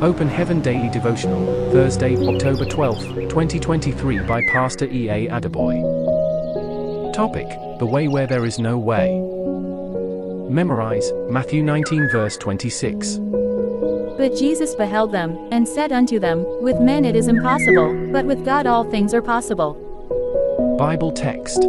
Open Heaven Daily Devotional, Thursday, October 12, 2023 by Pastor E.A. Adeboye. Topic: The way where there is no way. Memorize, Matthew 19 verse 26. But Jesus beheld them, and said unto them, With men it is impossible, but with God all things are possible. Bible text: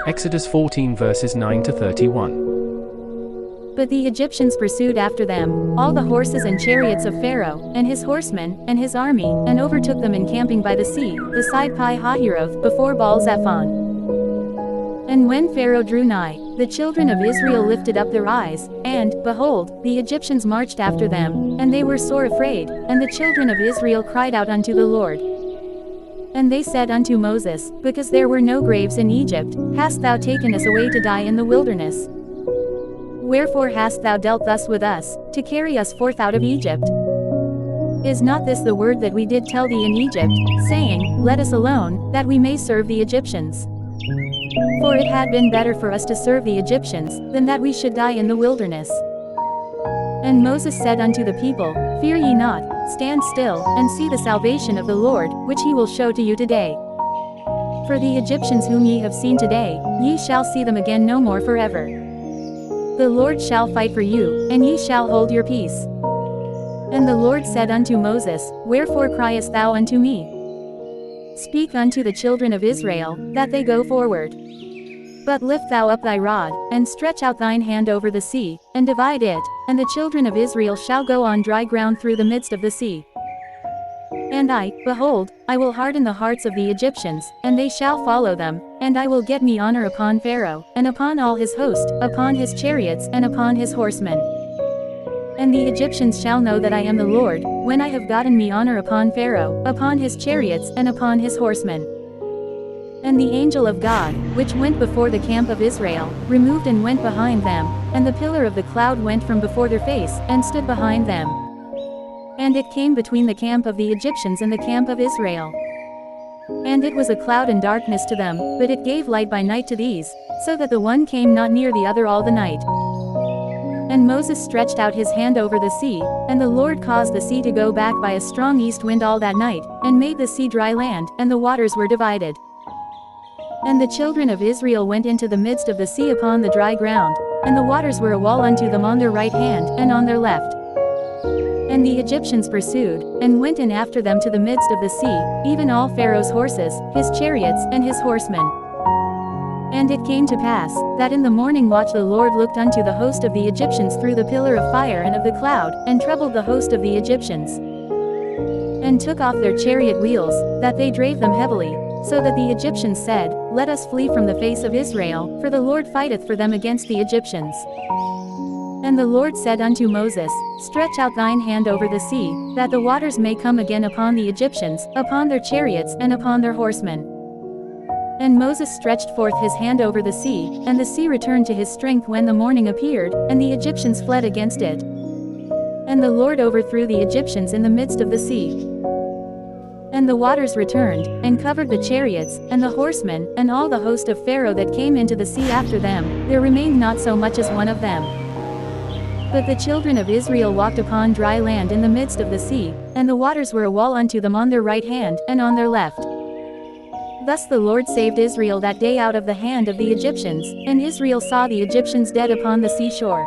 Exodus 14 verses 9 to 31. But the Egyptians pursued after them, all the horses and chariots of Pharaoh, and his horsemen, and his army, and overtook them encamping by the sea, beside Pi-hahiroth, before Baal-zephon. And when Pharaoh drew nigh, the children of Israel lifted up their eyes, and, behold, the Egyptians marched after them, and they were sore afraid, and the children of Israel cried out unto the Lord. And they said unto Moses, Because there were no graves in Egypt, hast thou taken us away to die in the wilderness? Wherefore hast thou dealt thus with us, to carry us forth out of Egypt? Is not this the word that we did tell thee in Egypt, saying, Let us alone, that we may serve the Egyptians? For it had been better for us to serve the Egyptians, than that we should die in the wilderness. And Moses said unto the people, Fear ye not, stand still, and see the salvation of the Lord, which he will show to you today. For the Egyptians whom ye have seen today, ye shall see them again no more forever. The Lord shall fight for you, and ye shall hold your peace. And the Lord said unto Moses, Wherefore criest thou unto me? Speak unto the children of Israel, that they go forward. But lift thou up thy rod, and stretch out thine hand over the sea, and divide it, and the children of Israel shall go on dry ground through the midst of the sea. And I, behold, I will harden the hearts of the Egyptians, and they shall follow them, and I will get me honor upon Pharaoh, and upon all his host, upon his chariots, and upon his horsemen. And the Egyptians shall know that I am the Lord, when I have gotten me honor upon Pharaoh, upon his chariots, and upon his horsemen. And the angel of God, which went before the camp of Israel, removed and went behind them, and the pillar of the cloud went from before their face, and stood behind them. And it came between the camp of the Egyptians and the camp of Israel. And it was a cloud and darkness to them, but it gave light by night to these, so that the one came not near the other all the night. And Moses stretched out his hand over the sea, and the Lord caused the sea to go back by a strong east wind all that night, and made the sea dry land, and the waters were divided. And the children of Israel went into the midst of the sea upon the dry ground, and the waters were a wall unto them on their right hand, and on their left. And the Egyptians pursued, and went in after them to the midst of the sea, even all Pharaoh's horses, his chariots, and his horsemen. And it came to pass, that in the morning watch the Lord looked unto the host of the Egyptians through the pillar of fire and of the cloud, and troubled the host of the Egyptians. And took off their chariot wheels, that they drave them heavily, so that the Egyptians said, Let us flee from the face of Israel, for the Lord fighteth for them against the Egyptians. And the Lord said unto Moses, Stretch out thine hand over the sea, that the waters may come again upon the Egyptians, upon their chariots, and upon their horsemen. And Moses stretched forth his hand over the sea, and the sea returned to his strength when the morning appeared, and the Egyptians fled against it. And the Lord overthrew the Egyptians in the midst of the sea. And the waters returned, and covered the chariots, and the horsemen, and all the host of Pharaoh that came into the sea after them, there remained not so much as one of them. But the children of Israel walked upon dry land in the midst of the sea, and the waters were a wall unto them on their right hand, and on their left. Thus the Lord saved Israel that day out of the hand of the Egyptians, and Israel saw the Egyptians dead upon the seashore.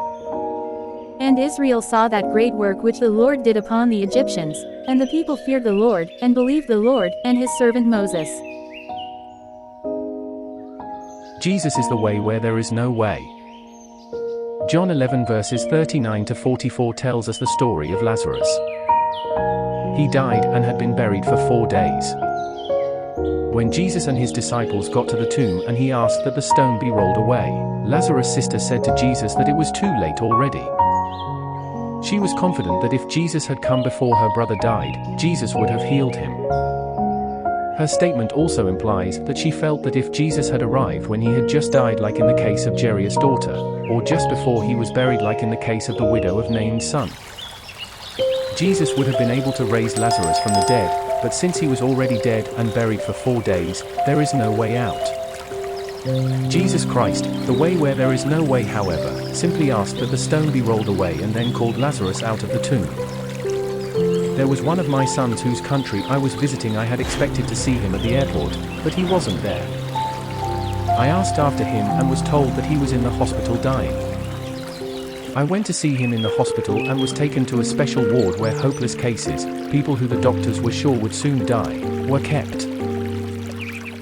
And Israel saw that great work which the Lord did upon the Egyptians, and the people feared the Lord, and believed the Lord, and his servant Moses. Jesus is the way where there is no way. John 11 verses 39 to 44 tells us the story of Lazarus. He died and had been buried for 4 days. When Jesus and his disciples got to the tomb and he asked that the stone be rolled away, Lazarus' sister said to Jesus that it was too late already. She was confident that if Jesus had come before her brother died, Jesus would have healed him. Her statement also implies that she felt that if Jesus had arrived when he had just died, like in the case of Jairus' daughter, or just before he was buried, like in the case of the widow of Nain's son, Jesus would have been able to raise Lazarus from the dead, but since he was already dead and buried for 4 days, there is no way out. Jesus Christ, the way where there is no way, however, simply asked that the stone be rolled away and then called Lazarus out of the tomb. There was one of my sons whose country I was visiting. I had expected to see him at the airport, but he wasn't there. I asked after him and was told that he was in the hospital dying. I went to see him in the hospital and was taken to a special ward where hopeless cases, people who the doctors were sure would soon die, were kept.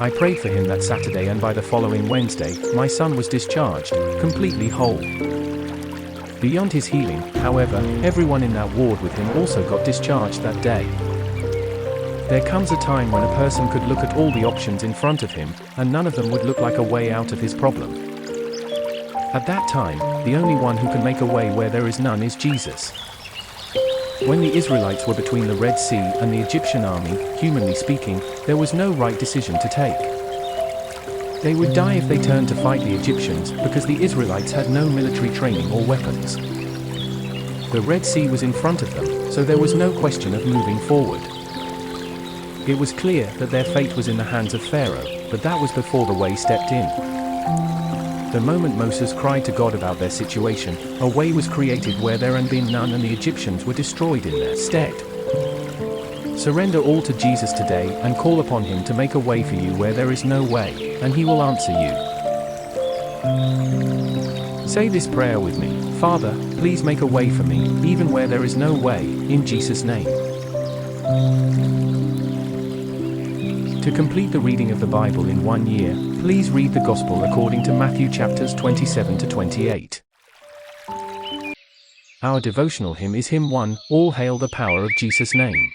I prayed for him that Saturday, and by the following Wednesday, my son was discharged, completely whole. Beyond his healing, however, everyone in that ward with him also got discharged that day. There comes a time when a person could look at all the options in front of him, and none of them would look like a way out of his problem. At that time, the only one who can make a way where there is none is Jesus. When the Israelites were between the Red Sea and the Egyptian army, humanly speaking, there was no right decision to take. They would die if they turned to fight the Egyptians, because the Israelites had no military training or weapons. The Red Sea was in front of them, so there was no question of moving forward. It was clear that their fate was in the hands of Pharaoh, but that was before the way stepped in. The moment Moses cried to God about their situation, a way was created where there had been none, and the Egyptians were destroyed in their stead. Surrender all to Jesus today and call upon him to make a way for you where there is no way, and he will answer you. Say this prayer with me. Father, please make a way for me, even where there is no way, in Jesus' name. To complete the reading of the Bible in 1 year, please read the Gospel according to Matthew chapters 27 to 28. Our devotional hymn is hymn 1, All Hail the Power of Jesus' Name.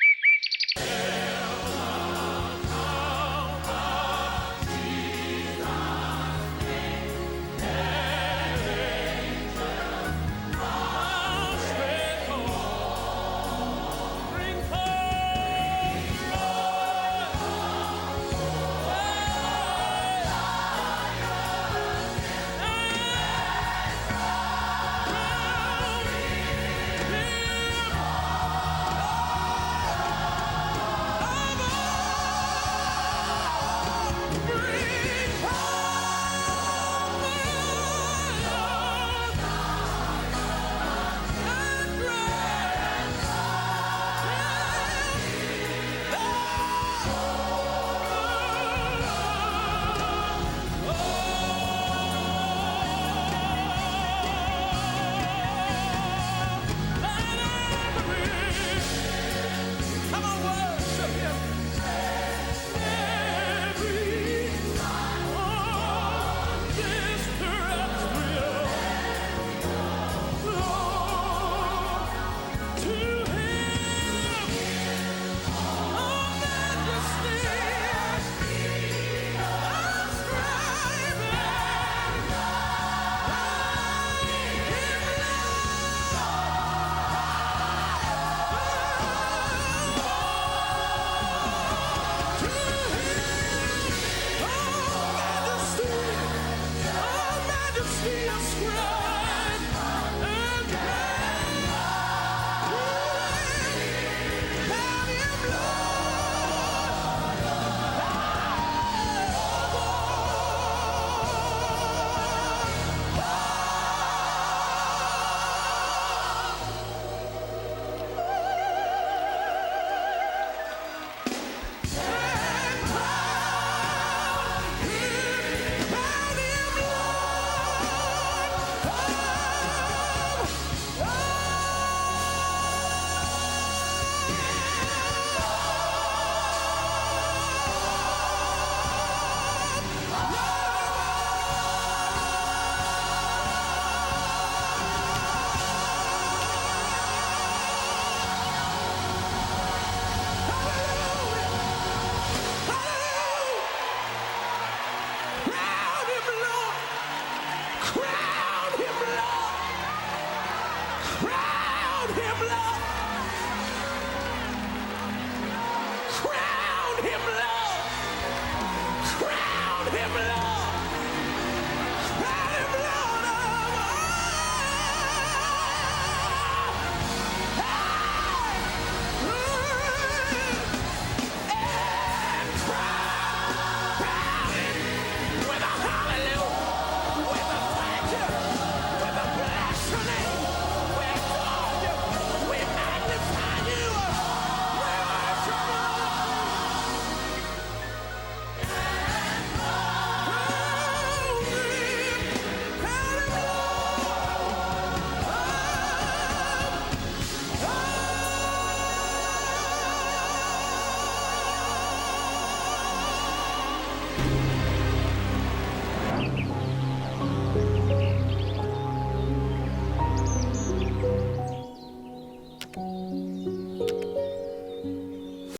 Crown him, Lord.